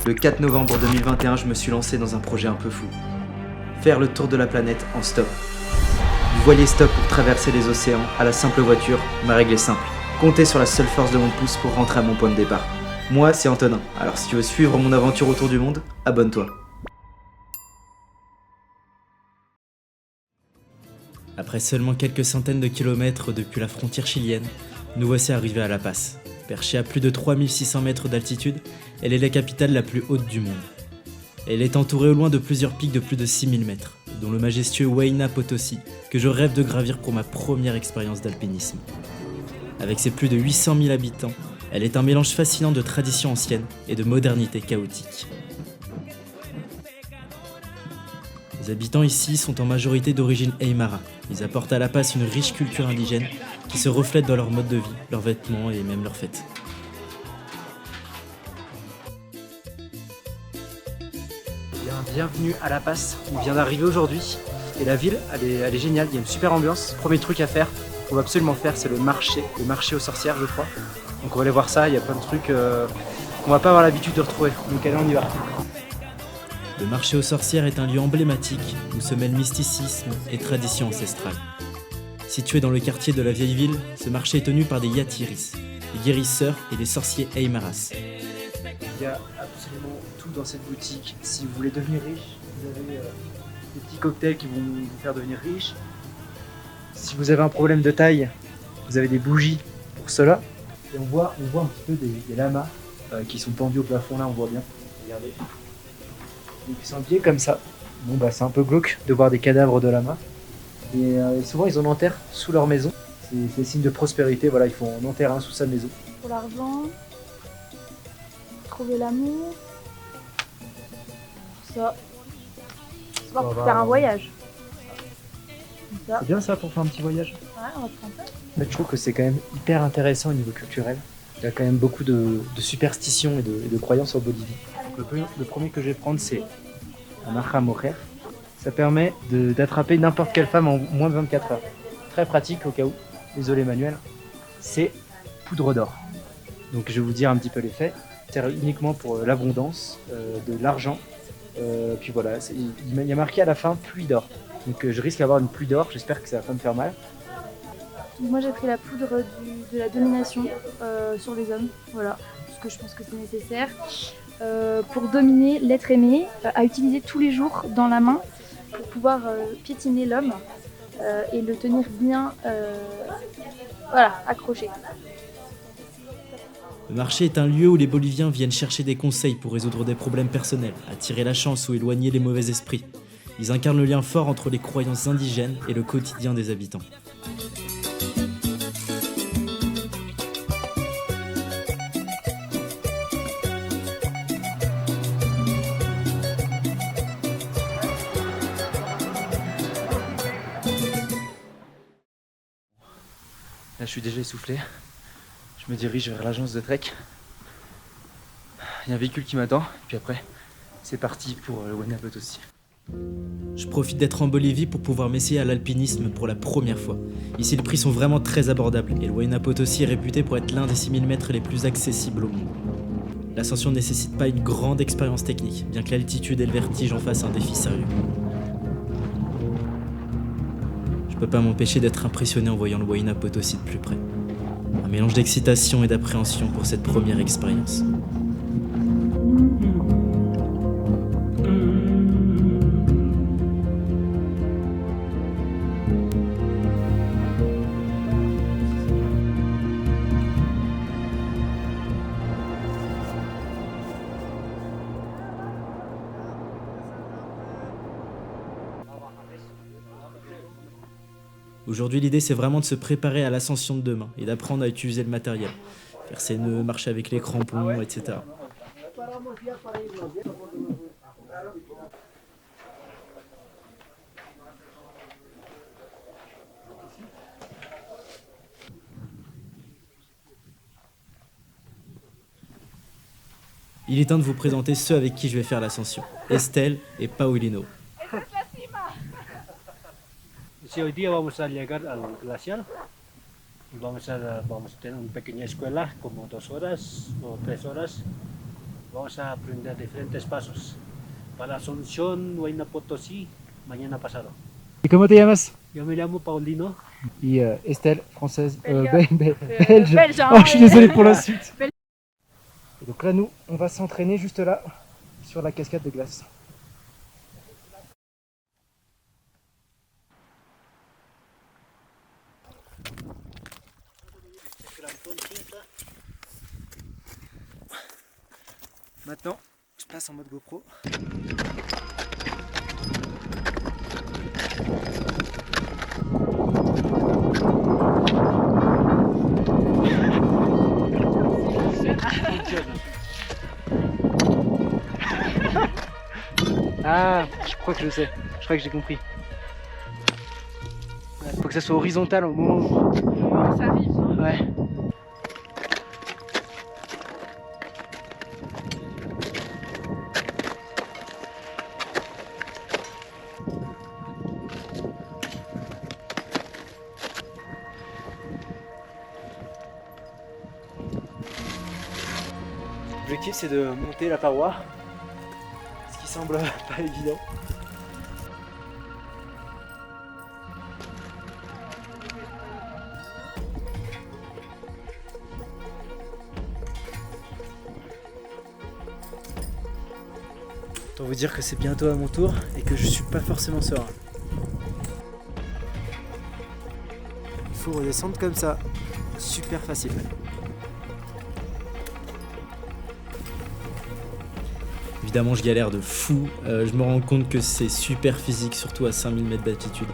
Le 4 novembre 2021, je me suis lancé dans un projet un peu fou. Faire le tour de la planète en stop. Du voilier stop pour traverser les océans à la simple voiture, ma règle est simple. Comptez sur la seule force de mon pouce pour rentrer à mon point de départ. Moi, c'est Antonin. Alors si tu veux suivre mon aventure autour du monde, abonne-toi. Après seulement quelques centaines de kilomètres depuis la frontière chilienne, nous voici arrivés à La Paz. Perchée à plus de 3600 mètres d'altitude, elle est la capitale la plus haute du monde. Elle est entourée au loin de plusieurs pics de plus de 6000 mètres, dont le majestueux Huayna Potosí, que je rêve de gravir pour ma première expérience d'alpinisme. Avec ses plus de 800 000 habitants, elle est un mélange fascinant de traditions anciennes et de modernité chaotique. Les habitants ici sont en majorité d'origine Aymara. Ils apportent à La Paz une riche culture indigène qui se reflète dans leur mode de vie, leurs vêtements et même leurs fêtes. Bienvenue à La Paz, on vient d'arriver aujourd'hui et la ville elle est géniale, il y a une super ambiance. Premier truc à faire, qu'on va absolument faire, c'est le marché aux sorcières je crois. Donc on va aller voir ça, il y a plein de trucs qu'on va pas avoir l'habitude de retrouver, donc allez on y va. Le marché aux sorcières est un lieu emblématique où se mêlent mysticisme et tradition ancestrale. Situé dans le quartier de la vieille ville, ce marché est tenu par des yatiris, les guérisseurs et les sorciers Aymaras. Il y a absolument tout dans cette boutique. Si vous voulez devenir riche, vous avez des petits cocktails qui vont vous faire devenir riche. Si vous avez un problème de taille, vous avez des bougies pour cela. Et on voit un petit peu des lamas qui sont pendus au plafond là, on voit bien. Regardez. Donc ils sont habillés comme ça. Bon bah c'est un peu glauque de voir des cadavres de lamas. Et souvent ils en enterrent sous leur maison. C'est signe de prospérité, voilà, il faut en enterrer un sous sa maison. Pour l'argent, trouver l'amour, ça. C'est pas pour faire un voyage. Ça. C'est bien ça pour faire un petit voyage. Ouais, on va prendre ça. Mais je trouve que c'est quand même hyper intéressant au niveau culturel. Il y a quand même beaucoup de superstitions et de croyances en Bolivie. Donc le premier que je vais prendre, c'est un aja mojer. Ça permet d'attraper n'importe quelle femme en moins de 24 heures. Très pratique au cas où. Désolé Manuel. C'est poudre d'or. Donc je vais vous dire un petit peu l'effet. C'est uniquement pour l'abondance, de l'argent. Puis voilà, il y a marqué à la fin pluie d'or. Donc je risque d'avoir une pluie d'or. J'espère que ça va pas me faire mal. Donc moi j'ai pris la poudre de la domination sur les hommes, voilà, parce que je pense que c'est nécessaire. Pour dominer l'être aimé, à utiliser tous les jours dans la main pour pouvoir piétiner l'homme et le tenir bien voilà, accroché. Le marché est un lieu où les Boliviens viennent chercher des conseils pour résoudre des problèmes personnels, attirer la chance ou éloigner les mauvais esprits. Ils incarnent le lien fort entre les croyances indigènes et le quotidien des habitants. Là je suis déjà essoufflé. Je me dirige vers l'agence de trek. Il y a un véhicule qui m'attend, puis après c'est parti pour le Huayna Potosí. Je profite d'être en Bolivie pour pouvoir m'essayer à l'alpinisme pour la première fois. Ici les prix sont vraiment très abordables et le Huayna Potosí est réputé pour être l'un des 6000 mètres les plus accessibles au monde. L'ascension ne nécessite pas une grande expérience technique, bien que l'altitude et le vertige en fassent un défi sérieux. Je peux pas m'empêcher d'être impressionné en voyant le Huayna Potosí de plus près. Un mélange d'excitation et d'appréhension pour cette première expérience. Aujourd'hui, l'idée, c'est vraiment de se préparer à l'ascension de demain et d'apprendre à utiliser le matériel. Faire ses nœuds, marcher avec les crampons, etc. Il est temps de vous présenter ceux avec qui je vais faire l'ascension. Estelle et Paulino. Sí, hoy día vamos a llegar al glaciar y vamos a tener una pequeña escuela, como 2 horas o 3 horas. Vamos a aprender diferentes pasos. Para Asunción, Huayna Potosí, mañana pasado. Et comment te llamas? Yo me llamo Paulino. Et Estelle, française, Belge. Belge, hein, Oh, je suis ouais. désolé pour la suite. Belge. Et donc là, nous, on va s'entraîner juste là, sur la cascade de glace. Maintenant, je passe en mode GoPro. Ah, je crois que je sais. Je crois que j'ai compris. Il faut que ça soit horizontal au moment où... Ça arrive. Hein. Ouais. L'objectif c'est de monter la paroi, ce qui semble pas évident. Autant vous dire que c'est bientôt à mon tour et que je suis pas forcément serein. Il faut redescendre comme ça, super facile. Évidemment, je galère de fou. Je me rends compte que c'est super physique, surtout à 5000 mètres d'altitude.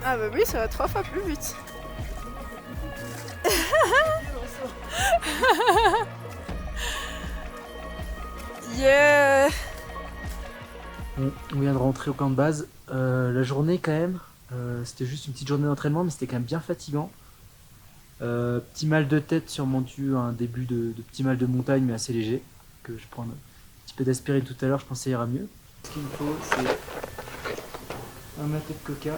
Ah bah oui, ça va 3 fois plus vite. Yeah. On vient de rentrer au camp de base. La journée quand même, c'était juste une petite journée d'entraînement, mais c'était quand même bien fatigant. Petit mal de tête sûrement dû à un début de petit mal de montagne, mais assez léger. Que je prends un petit peu d'aspirine tout à l'heure, je pense que ça ira mieux. Ce qu'il me faut, c'est un maté de coca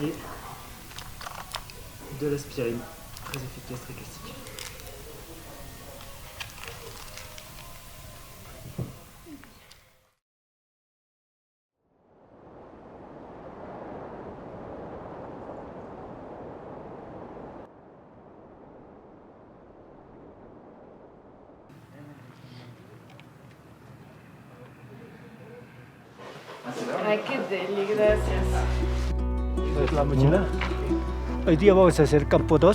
et de l'aspirine. Très efficace, très classique. Ay, qué deli, gracias. Esta es la mochila. Hoy día vamos a hacer campo 2.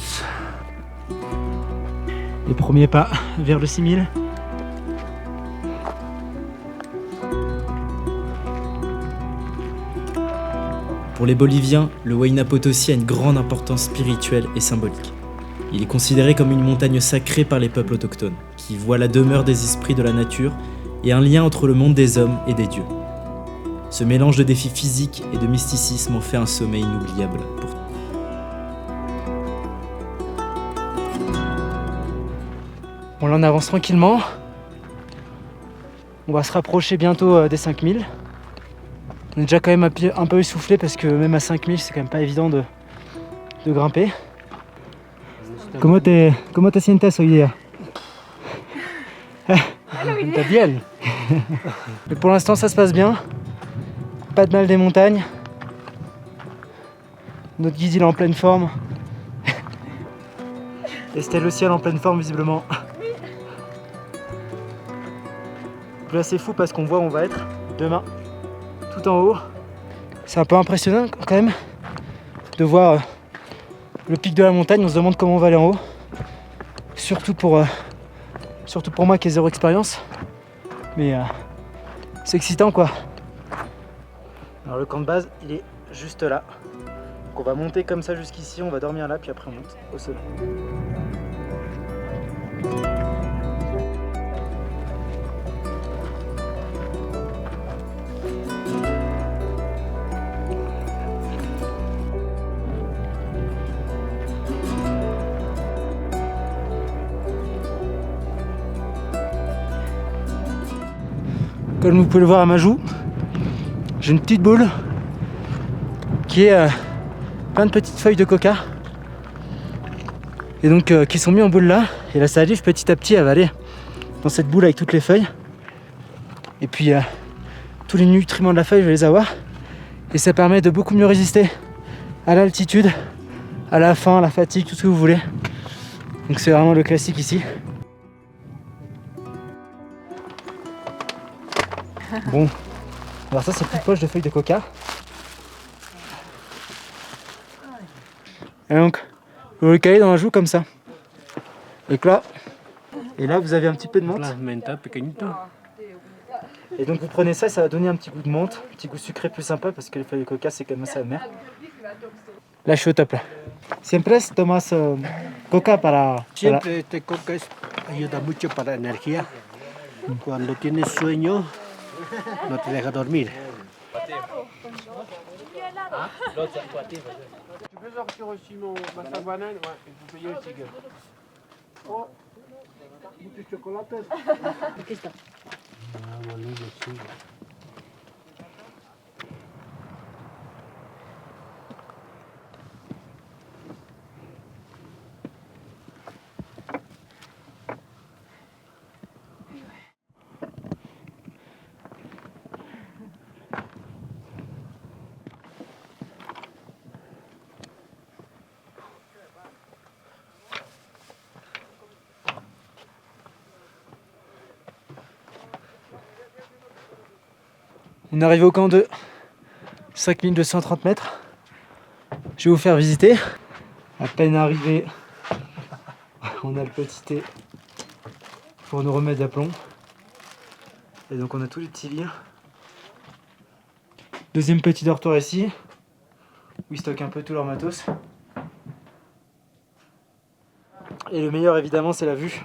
Les premiers pas vers le 6000. Pour les Boliviens, le Huayna Potosí a une grande importance spirituelle et symbolique. Il est considéré comme une montagne sacrée par les peuples autochtones, qui voient la demeure des esprits de la nature et un lien entre le monde des hommes et des dieux. Ce mélange de défis physiques et de mysticisme en fait un sommet inoubliable pour tous. Bon, là on avance tranquillement. On va se rapprocher bientôt des 5000. On est déjà quand même un peu essoufflé parce que même à 5000 c'est quand même pas évident de grimper. Comment te sientes hoy día? Está bien. Mais pour l'instant ça se passe bien. Pas de mal des montagnes. Notre guide il est en pleine forme. Estelle aussi elle est en pleine forme visiblement. Donc là c'est fou parce qu'on voit où on va être demain. Tout en haut. C'est un peu impressionnant quand même de voir le pic de la montagne. On se demande comment on va aller en haut. Surtout pour moi qui ai zéro expérience. Mais c'est excitant quoi. Alors le camp de base il est juste là. Donc on va monter comme ça jusqu'ici, on va dormir là puis après on monte au sommet. Comme vous pouvez le voir à ma joue, j'ai une petite boule qui est plein de petites feuilles de coca. Et donc qui sont mis en boule là. Et la salive petit à petit elle va aller dans cette boule avec toutes les feuilles. Et puis tous les nutriments de la feuille je vais les avoir. Et ça permet de beaucoup mieux résister à l'altitude, à la faim, à la fatigue, tout ce que vous voulez. Donc c'est vraiment le classique ici. Bon, alors ça c'est plus proche de feuilles de coca. Et donc, vous le calez dans la joue comme ça. Et là vous avez un petit peu de menthe. La menta pequeñito. Et donc vous prenez ça, ça va donner un petit goût de menthe, un petit goût sucré plus sympa parce que les feuilles de coca c'est quand même assez amer. Là je suis au top là. Siempre tomas coca para... Siempre este coca ayuda mucho para la energía. Cuando tienes sueño, no te deja dormir. Tu peux sortir aussi ma banane? Ouais, vous payez aussi. Oh, muchos chocolates. Aquí está. Ah, boludo, sí. On est arrivé au camp de 5230 mètres. Je vais vous faire visiter. À peine arrivé, on a le petit thé pour nous remettre d'aplomb. Et donc on a tous les petits lits. Deuxième petit dortoir ici, où ils stockent un peu tout leur matos. Et le meilleur évidemment c'est la vue.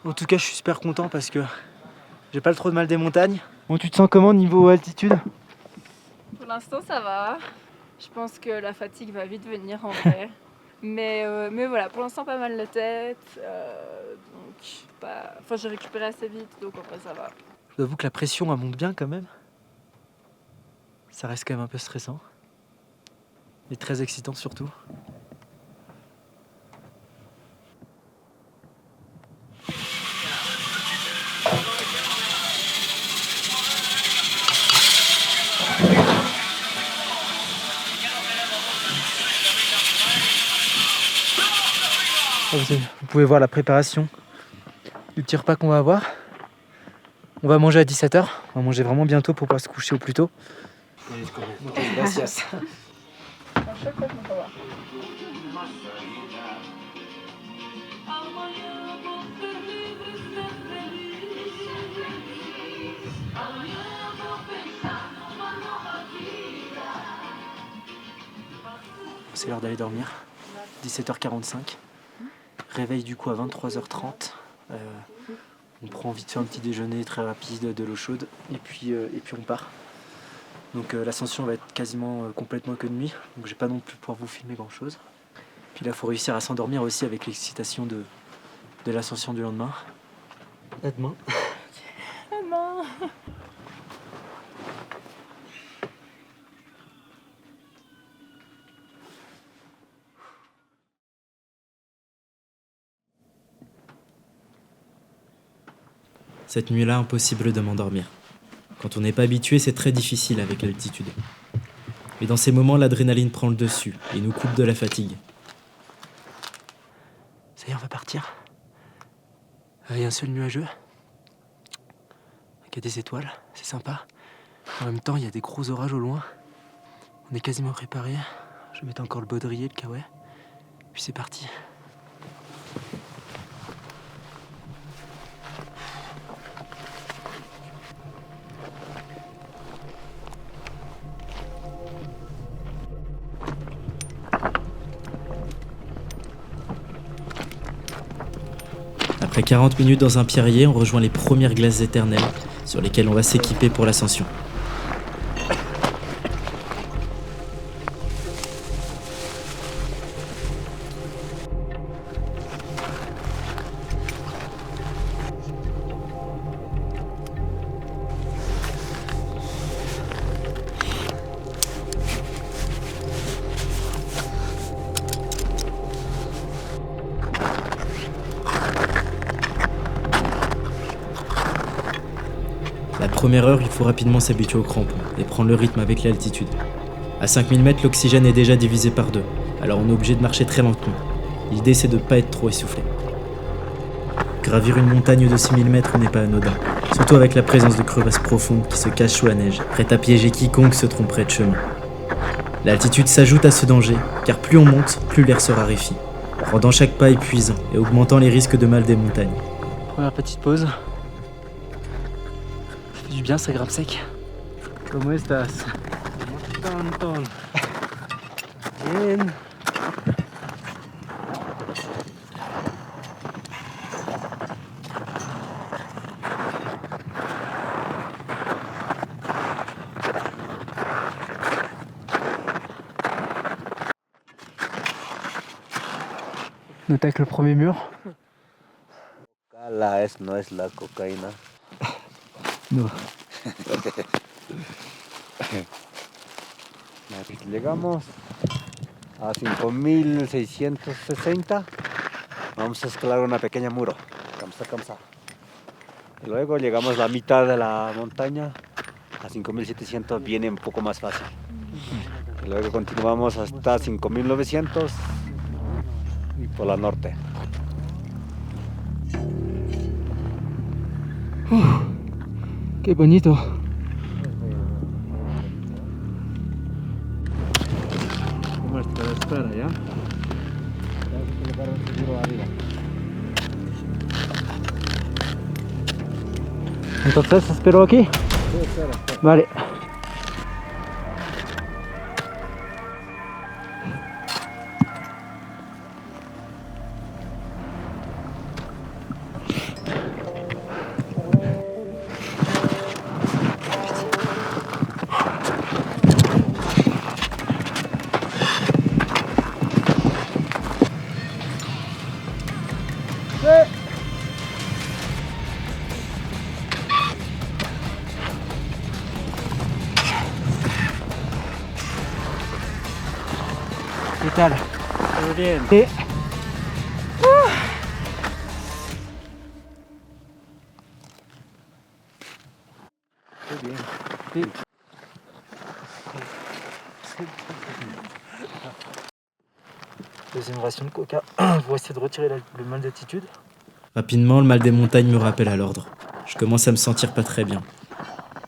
En tout cas je suis super content parce que j'ai pas le trop de mal des montagnes. Bon, tu te sens comment niveau altitude? Pour l'instant, ça va. Je pense que la fatigue va vite venir en vrai. mais voilà, pour l'instant, pas mal la tête. Enfin, j'ai récupéré assez vite, donc en vrai, ça va. Je vous avoue que la pression elle monte bien quand même. Ça reste quand même un peu stressant. Et très excitant surtout. Vous pouvez voir la préparation du petit repas qu'on va avoir. On va manger à 17 h. On va manger vraiment bientôt pour pouvoir se coucher au plus tôt. Gracias. C'est l'heure d'aller dormir. 17h45. Réveil du coup à 23h30. On prend vite fait un petit déjeuner très rapide, de l'eau chaude et puis on part. Donc l'ascension va être quasiment complètement que de nuit, donc je vais pas non plus pouvoir vous filmer grand chose. Puis là il faut réussir à s'endormir aussi avec l'excitation de l'ascension du lendemain. À demain. À demain. Cette nuit-là, impossible de m'endormir. Quand on n'est pas habitué, c'est très difficile avec l'altitude. Mais dans ces moments, l'adrénaline prend le dessus et nous coupe de la fatigue. Ça y est, on va partir. Il y a un seul nuageux. Il y a des étoiles, c'est sympa. En même temps, il y a des gros orages au loin. On est quasiment préparé. Je vais mettre encore le baudrier, le kawaii. Puis c'est parti. Après 40 minutes dans un pierrier, on rejoint les premières glaces éternelles sur lesquelles on va s'équiper pour l'ascension. première heure, il faut rapidement s'habituer aux crampons et prendre le rythme avec l'altitude. À 5000 mètres, l'oxygène est déjà divisé par 2, alors on est obligé de marcher très lentement. L'idée c'est de ne pas être trop essoufflé. Gravir une montagne de 6000 mètres n'est pas anodin, surtout avec la présence de crevasses profondes qui se cachent sous la neige, prêtes à piéger quiconque se tromperait de chemin. L'altitude s'ajoute à ce danger, car plus on monte, plus l'air se raréfie, rendant chaque pas épuisant et augmentant les risques de mal des montagnes. Première petite pause. Ça fait du bien, ça grimpe sec. ¿Cómo estás? Tonton. Bien. On attaque le premier mur. No es la cocaína. No. Llegamos a 5660. Vamos a escalar una pequeña muro. Kamsa. Y luego llegamos a la mitad de la montaña. A 5700 viene un poco más fácil. Y luego continuamos hasta 5900 y por la norte. Qué bonito. ¿Cómo está la espera ya? Entonces, espero aquí. Vale. ¿Qué tal? Muy bien. Sí. Muy bien. Deuxième ration de coca pour essayer de retirer le mal d'altitude. Rapidement, le mal des montagnes me rappelle à l'ordre. Je commence à me sentir pas très bien.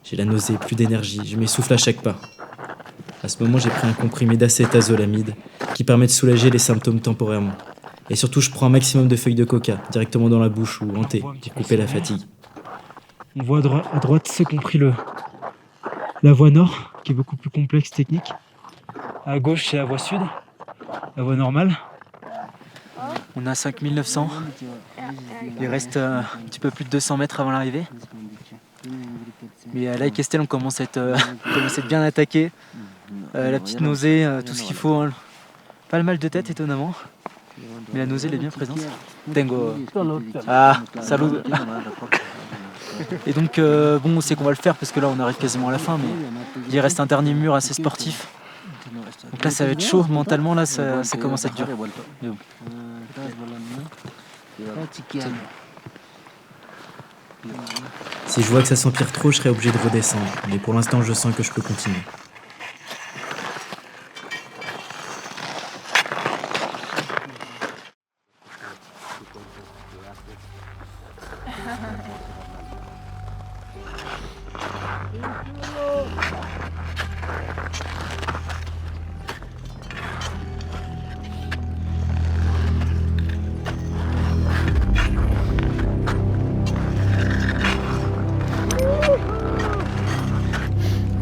J'ai la nausée, plus d'énergie, je m'essouffle à chaque pas. À ce moment, j'ai pris un comprimé d'acétazolamide qui permet de soulager les symptômes temporairement. Et surtout, je prends un maximum de feuilles de coca directement dans la bouche ou en thé pour couper la fatigue. On voit à droite, c'est compris la voie nord, qui est beaucoup plus complexe technique. À gauche, c'est la voie sud, la voie normale. On a 5900. Il reste un petit peu plus de 200 mètres avant l'arrivée. Mais là, avec Estelle, on commence à être bien attaqué. La petite nausée, tout ce qu'il faut. Hein. Pas le mal de tête, étonnamment. Mais la nausée, elle est bien présente. Tengo. Ah, salut. Et donc, bon, on sait qu'on va le faire parce que là, on arrive quasiment à la fin. Mais il reste un dernier mur assez sportif. Donc là, ça va être chaud. Mentalement, là, ça commence à être dur. Mais bon. Si je vois que ça s'empire trop, je serai obligé de redescendre. Mais pour l'instant, je sens que je peux continuer.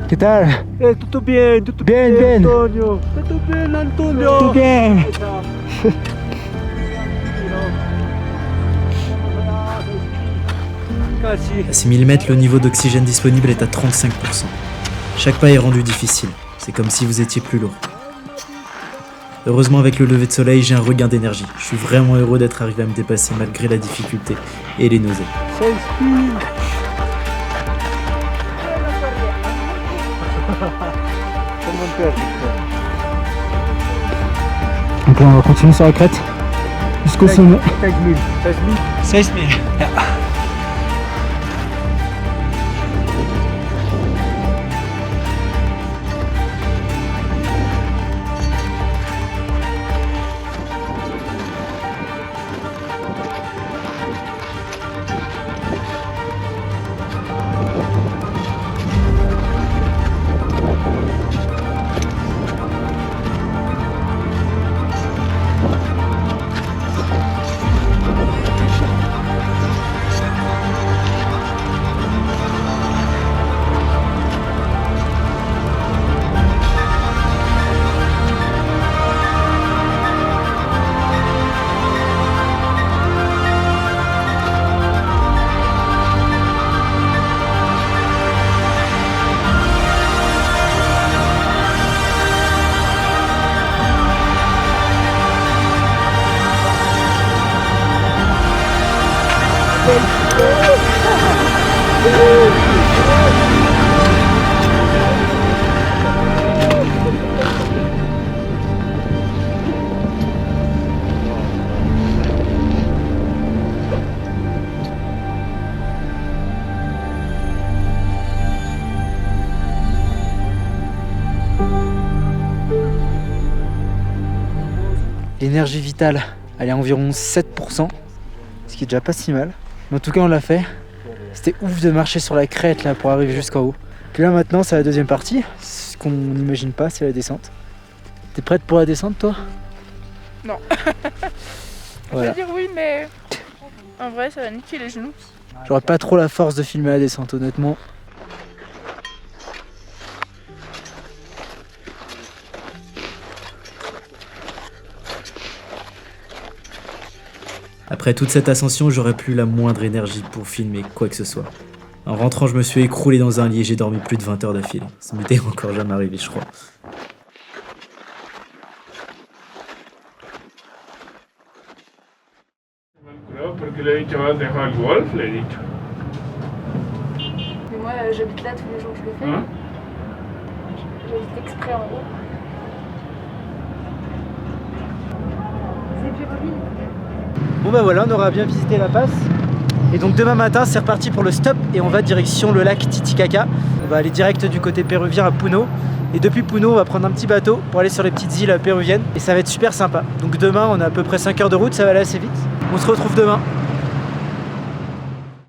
¿Qué tal? Todo bien, todo Bien, bien. Antonio. Todo bien, Antonio. Tout bien. À 6000 mètres, le niveau d'oxygène disponible est à 35%. Chaque pas est rendu difficile. C'est comme si vous étiez plus lourd. Heureusement, avec le lever de soleil, j'ai un regain d'énergie. Je suis vraiment heureux d'être arrivé à me dépasser malgré la difficulté et les nausées. Donc là, on va continuer sur la crête jusqu'au sommet. 6000. 6000. L'énergie vitale, elle est à environ 7%, ce qui est déjà pas si mal. Mais en tout cas, on l'a fait. C'était ouf de marcher sur la crête là pour arriver jusqu'en haut. Puis là maintenant, c'est la deuxième partie. Ce qu'on n'imagine pas, c'est la descente. T'es prête pour la descente, toi? Non. Voilà. Je veux dire oui, mais en vrai, ça va niquer les genoux. J'aurais pas trop la force de filmer la descente, honnêtement. Après toute cette ascension, j'aurais plus la moindre énergie pour filmer quoi que ce soit. En rentrant, je me suis écroulé dans un lit et j'ai dormi plus de 20 heures d'affilée. Ça m'était encore jamais arrivé, je crois. Porque le he dicho, vas dejar el golf, le he dicho. Mais moi, j'habite là tous les jours, je le fais. Hein? J'habite exprès en haut. C'est Péroville. Bon bah voilà, on aura bien visité la passe. Et donc demain matin, c'est reparti pour le stop et on va direction le lac Titicaca. On va aller direct du côté péruvien à Puno. Et depuis Puno, on va prendre un petit bateau pour aller sur les petites îles péruviennes. Et ça va être super sympa. Donc demain, on a à peu près 5 heures de route, ça va aller assez vite. On se retrouve demain.